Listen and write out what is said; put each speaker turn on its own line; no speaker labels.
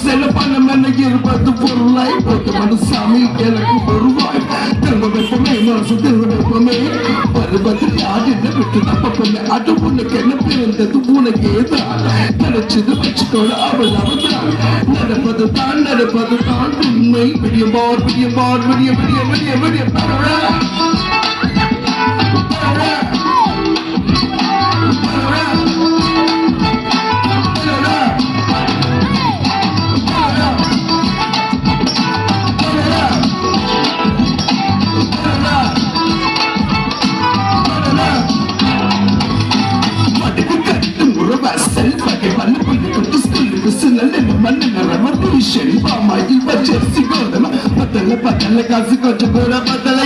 செல்ல பணம் என்ன இருப்பது பொருளாய் போட்டு சாமி எனக்கு பொருவாய் திரும்ப வெப்பமே மனசு திரும்ப வெப்பமே பருவத்தில் யார் என்ன விட்டு தப்பமே அது உனக்கு என்ன பிறந்தது உனக்கு ஏதான் நினைச்சது வச்சுக்கோட அவள் அவதான் நடப்பது தான் உண்மை விடிய பார் விடிய பார் விடிய விடிய விடிய விடிய Patala, patala, kasi ko, chukura, patala.